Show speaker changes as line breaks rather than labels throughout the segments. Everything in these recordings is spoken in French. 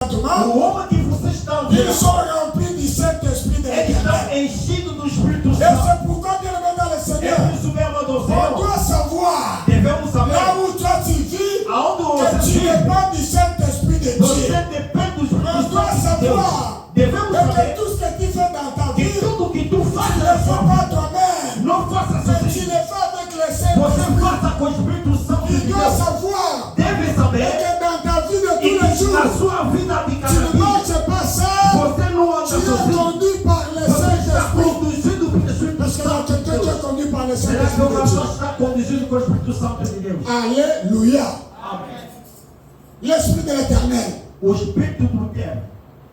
présentement,
O homem que vocês estão
ils
vendo,
sont remplis du Saint-Esprit de
eles estão
l'Éternel.
enchidos do Espírito
Et
Santo.
c'est pourquoi, bien aimé dans le Seigneur,
É por isso mesmo, do
on
Senhor,
doit savoir,
devemos
là
saber
où toi tu vis,
aonde
que
você
tu
vive.
dépends du Saint-Esprit de
Você
Dieu.
depende do Espírito
On doit
Santo de Deus.
savoir
Devemos
que
saber
tout ce que tu fais dans ta
que
vie,
tudo que tu
tu
faz
ne le
na
fais
sua
pas
vida,
toi-même,
não faça
mais tu
sozinho.
le fais avec le
Você
Saint-Esprit.
faça com o Espírito Santo de
Tu dois
Deus.
savoir
Deve saber
que dans ta vie de
e
tous les jours,
na sua vida de
tu
cada
ne
dia,
marches pas seul,
você não anda
tu es
sozinho.
conduit par le
Você está
Saint-Esprit.
conduzido pelo Espírito
Parce que là,
Santo de
quelqu'un qui
Deus.
est conduit par le
Será que
Saint-Esprit
uma
de Dieu.
pessoa está conduzido com o Espírito Santo de Deus?
Alléluia.
Amém.
L'Esprit de l'Éternel.
O Espírito do Eterno,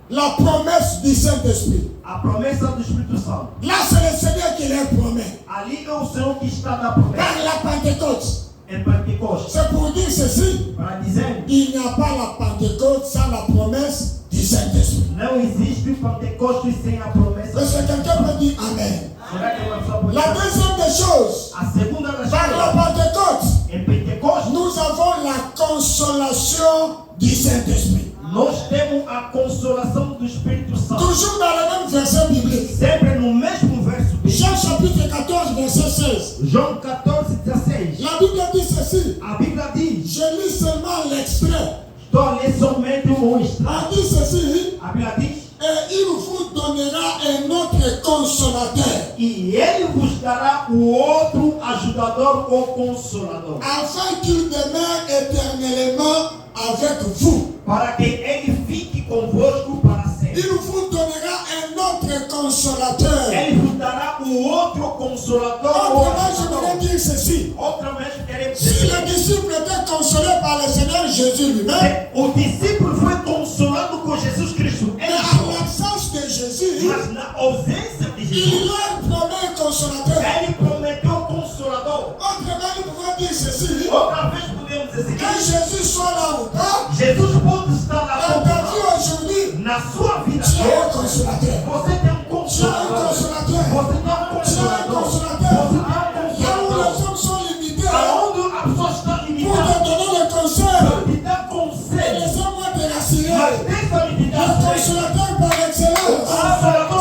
La promesse du Saint-Esprit.
a promessa do Espírito Santo.
Là, c'est le Seigneur qui les promet.
Ali é o Senhor que está na promessa.
Par la Pentecôte.
Em Pentecostes,
C'est pour dire ceci.
para dizer,
Il n'y a pas la Pentecôte sans la promesse du Saint-Esprit.
não existe Pentecostes sem a promessa.
Est-ce que quelqu'un peut dire Amen?
Será que uma pessoa pode
La
dizer?
deuxième des choses,
A segunda das
par la
coisas,
Pentecôte,
em Pentecostes,
nous avons la consolation du Saint-Esprit.
nós temos a consolação do Espírito Santo.
Toujours dans le même verset biblique.
Sempre no mesmo verso bíblico.
Jean chapitre 14, verset 16.
João 14, 16.
La Bible dit ceci.
A Bíblia diz,
Je lis seulement l'extrait.
estou a ler somente um extrato.
Elle dit ceci.
A Bíblia diz,
Et il vous donnera un autre consolateur,
e ele vos dará o outro ajudador ou consolador,
afin qu'il demeure éternellement avec vous.
para que ele fique convosco para sempre.
Il vous donnera un autre consolateur.
Ele vos dará o outro consolador ou
Autrement, je voudrais
ajudador.
dire ceci.
Outramente queremos
Si
dizer,
le disciple était consolé par le Seigneur Jésus lui-même,
o discípulo foi consolado com Jesus Cristo.
mais en l'absence de Jésus,
Mas na ausência de
il
Jesus,
leur promet un consolateur.
ele prometeu o consolador.
Autrement, nous pouvons dire ceci.
Outra vez podemos dizer
Que
que
Jésus soit là ou pas,
Jesus pode estar lá
dans ta
com
vie aujourd'hui,
na sua vida.
tu as un consolateur.
Você tem um
Tu as un
consolador.
consolateur.
Você tem um
Tu as un
consolador.
consolateur.
Você
Là
tem
où
um
les
consolador.
hommes sont limités
Aonde a pessoa está
pour
limitada
te donner le conseil,
para te dar
et
conselho.
laissez-moi te
Mas
rassurer.
deixa-me te
Le
dar conselho.
consolateur par excellence,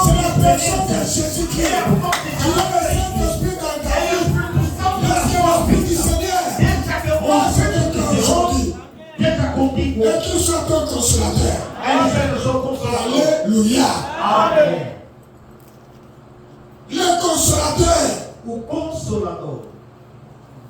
c'est la personne de Jésus-Christ. Tu as le Saint-Esprit dans ta
É o
vie.
Espírito Santo na
Laisse
sua
l'Esprit du
vida.
Seigneur
Deixa que o Espírito do Senhor esteja contigo.
et qu'il soit ton consolateur.
Ele seja o seu consolador.
Alléluia.
Amém.
Le consolateur
O consolador,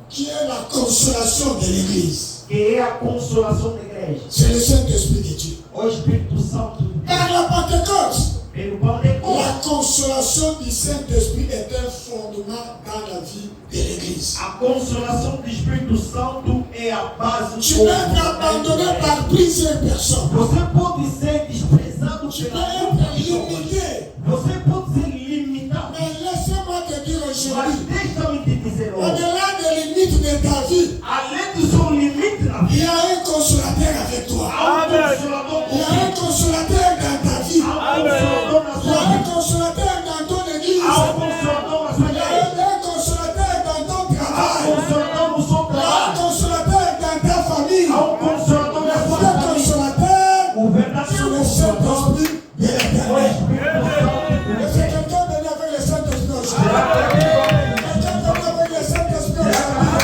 qui est la consolation de l'Église,
que é a consolação da igreja,
c'est le Saint-Esprit de Dieu.
o Espírito Santo de Deus.
Par la Pentecôte,
Pelo Pentecostes,
la consolation du Saint-Esprit est un fondement dans la vie de l'Église.
a consolação do Espírito Santo é a base
Tu peux être abandonné par plusieurs personnes.
Você pode ser desprezado
Tu peux
pela
être limité.
Você pode ser limitado.
Mais laisse-moi te dire
Mas
aujourd'hui,
deixa-me te dizer hoje,
au-delà des limites de ta vie,
além do seu limite na
il y
vida,
a un consolateur avec toi.
há consolador
Il y a un consolateur dans ta vie.
há consolador na
Il y
sua
a un
vida,
consolateur dans ton église.
há consolador na sua
Il y a
igreja,
un consolateur dans ton
há
travail.
consolador no seu
Il y a un
trabalho,
consolateur dans ta famille.
há consolador
Le
na sua
vrai
família.
consolateur,
O verdadeiro
c'est le
consolador
Saint-Esprit de
é o
l'Éternel.
Espírito Santo de
Est-ce
Deus.
que quelqu'un est venu avec le Saint-Esprit aujourd'hui?
Será que
Quelqu'un est venu avec le Saint-Esprit aujourd'hui?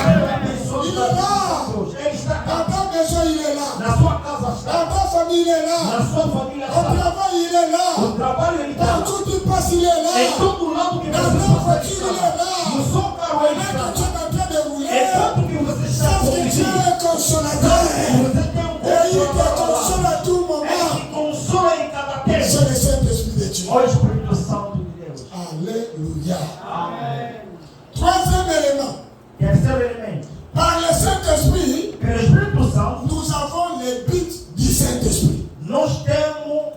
Il est là.
ele está
Dans
cá,
ta maison, il est là.
na sua casa está,
Dans ta famille, il est
na
là.
sua família
Au
está,
travail, il est
no
là.
trabalho ele está,
Partout où tu passes, il est là.
em todo lado que
Dans
você
ta
passa,
voiture, il est là.
no seu carro ele
Pendant
está,
que tu es en train de rouler,
enquanto que você está
sache que tu
conduzindo,
es un consolateur.
você tem
Et il te
consolador,
console à tout moment.
ele consola em cada tempo.
C'est le Saint-Esprit de Dieu.
O Espírito Santo de Deus.
Alléluia.
Amém.
Troisième élément.
Terceiro elemento.
Par le Saint-Esprit,
Pelo Espírito Santo,
nous avons les buts du Saint-Esprit.
nós temos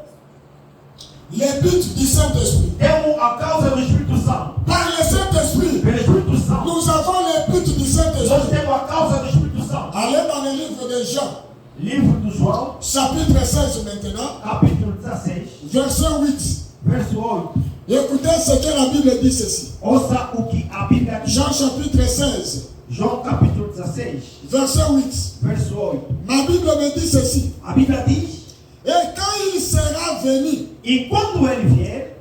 Les buts du Saint-Esprit.
a causa do Espírito Santo.
Par le Saint-Esprit,
Pelo Espírito Santo,
nous avons les buts du
nós
Saint-Esprit.
temos a causa do Espírito Santo.
Allez dans le livre de Jean,
Livro do João,
chapitre 16 maintenant,
capítulo 16,
verset 8.
verso 8.
Écoutez ce que la Bible dit ceci.
Ouça o que a Bíblia diz.
Jean chapitre 16,
João capítulo 16,
verset 8.
verso 8.
Ma Bible me dit ceci.
A Bíblia diz:
Et quand il sera venu,
E quando ele vier,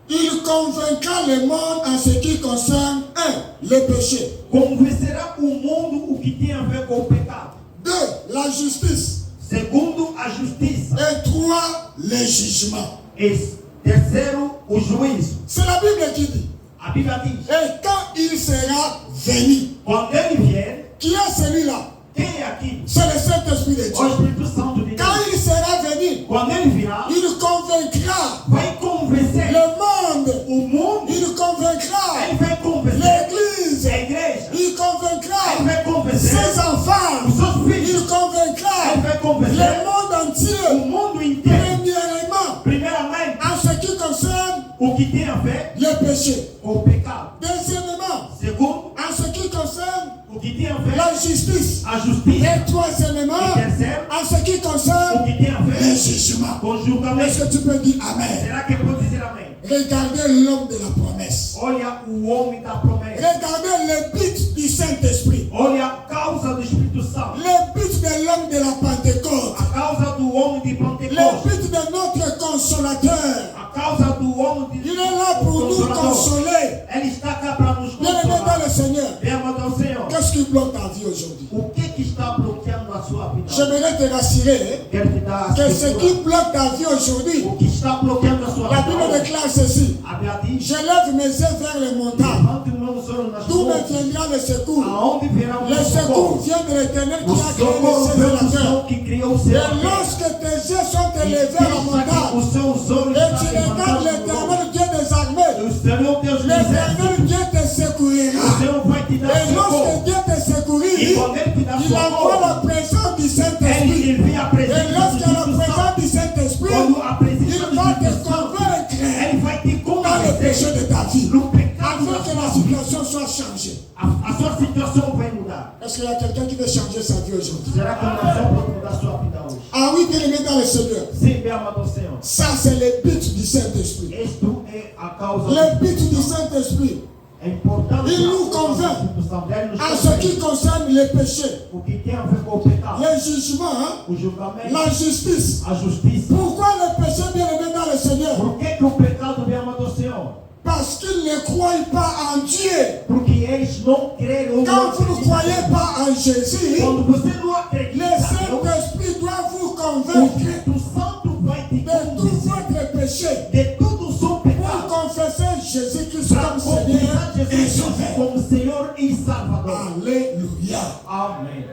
il convaincra le monde en ce qui concerne, 1, le péché,
convencerá o mundo o que tem a ver com o pecado.
2, la justice,
Segundo, a justiça.
et 3, le jugement.
E terceiro, o juízo.
C'est la Bible qui dit.
A Bíblia diz,
Et quand il sera venu,
quando ele vier,
qui est celui-là?
quem é aqui?
C'est le Saint-Esprit de
O
Dieu.
Espírito Santo de Deus.
Quand il sera venu,
Quando ele virá,
il convaincra
vai convencer
le monde,
o mundo,
il convaincra
ele vai convencer
l'Église,
a igreja,
il
ele
convaincra
vai convencer
ses enfants,
os seus
il
filhos, ele
convaincra
vai
le
convencer
monde
o
entier.
mundo inteiro.
Premièrement,
Primeiramente,
en ce qui concerne
o que tem a ver
le péché.
com o pecado.
Deuxièmement,
Segundo,
en ce qui concerne
o que tem a ver
la justice.
a justiça.
Et troisièmement,
E terceiro,
en ce qui
o
concerne
que tem a
le
ver
jugement.
com o julgamento.
Est-ce que tu peux dire Amen?
Será que pode dizer amém?
Regardez l'homme de la promesse.
Olha o homem da promessa.
Regardez le but du Saint-Esprit.
Olha a causa do Espírito Santo.
Le but de l'homme de la Pentecôte.
A causa do homem de
Le
Pentecostes.
but de notre consolateur.
A causa do homem de
Il est là pour nous
Consolador.
consoler.
Ele está cá para nos
Bien-aimé dans
consolar.
le Seigneur,
Bem amado ao Senhor.
qu'est-ce qui bloque ta vie aujourd'hui?
O que está bloqueando a sua vida?
J'aimerais te rassurer
Quero te dar a
que ce qui
escritura.
bloque ta vie aujourd'hui,
O que está bloqueando a sua
la Bible
vida?
déclare ceci.
A Bíblia diz:
J'élève mes yeux vers les montagnes.
levante o meu olho nas
D'où me
montanhas.
viendra le secours?
Aonde virá o
Le
meu
secours
socorro?
vient de l'Éternel
O
qui a créé
socorro
les cieux
vem
et la
do
terre.
Senhor que criou o céu.
Et lorsque tes yeux sont élevés à la montagne,
Os seus olhos
et
estão
tu regardes l'éternel Dieu des armées,
O Senhor Deus do exército.
l'éternel Dieu te
O
secourir.
Senhor vai te dar
Et
socorro.
lorsque Dieu te secourir,
E quando Ele te dá
il envoie la
socorro,
présence du
Ele
Saint-Esprit.
envia a
Et
presença do
lorsqu'il y a la
Espírito
présence
Santo.
du Saint-Esprit,
Quando a presença
il
do
va te
Espírito Santo,
convaincre
Ele vai te
dans le péché
convencer
de ta vie,
no pecado
afin
da
que
sua
la
vida.
situation soit changée.
A sua situação vai mudar.
Est-ce qu'il y a quelqu'un qui veut changer sa vie aujourd'hui?
Será que uma nação pode mudar a sua vida hoje?
Ah oui, bien aimé dans le Seigneur.
Sim, bem amado ao Senhor.
Ça, c'est le but du Saint-Esprit.
Isto é a causa
Le but du Saint-Esprit,
É importante
Il nous convainc
Ele nos
en ce qui
convence
concerne les péchés,
o que tem a ver com o pecado,
les jugements,
o julgamento,
la justice.
a justiça.
Pourquoi le péché bien aimé dans le Seigneur?
Por que o pecado bem amado ao Senhor?
Parce qu'ils ne croient pas en Dieu.
Porque eles não creem ou
Quand
não
vous ne croyez pas en Jésus,
Quando você não
le
acredita, em Deus,
Saint-Esprit doit vous
o
convaincre
Espírito Santo vai te
de tout
convencer
votre péché
de todo o seu
pour
pecado.
confesser Jésus-Christ
Para
comme Seigneur
confessar
et
Jesus
Sauveur.
como Senhor e Salvador.
Alléluia.
Amém.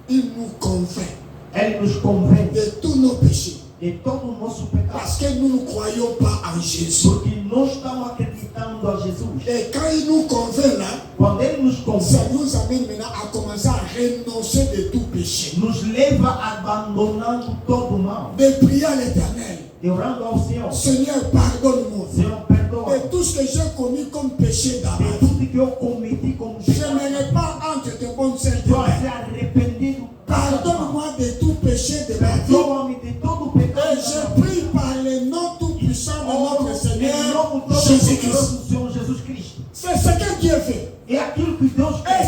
Il nous convainc
Ele nos convence
de tous nos péchés
de todo o nosso pecado.
parce que nous ne croyons pas en Jésus.
Porque não estamos acreditando a Jesus.
Et quand il nous convainc là,
Quando Ele nos
ça
convence,
nous amène maintenant à commencer à renoncer de tout péché.
nos leva abandonando todo o mal.
De prier à l'Éternel.
E orando ao Senhor.
Seigneur, pardonne-moi
Senhor, perdoa.
de tout ce que j'ai commis comme péché dans ma
De
vie.
tudo que eu cometi como
Je
pecado.
n'aimerais pas entre tes bonnes saintes
Estou
mains.
se arrependido.
Pardonne-moi de tout péché de ma vie.
Perdoa-me de todo o pecado.
Et je prie par le nom tout-puissant de notre
Em
Seigneur
nome todo
Jésus-Christ.
poderoso do Senhor Jesus Cristo.
C'est ce que Dieu fait.
É aquilo que Deus
Et
fez.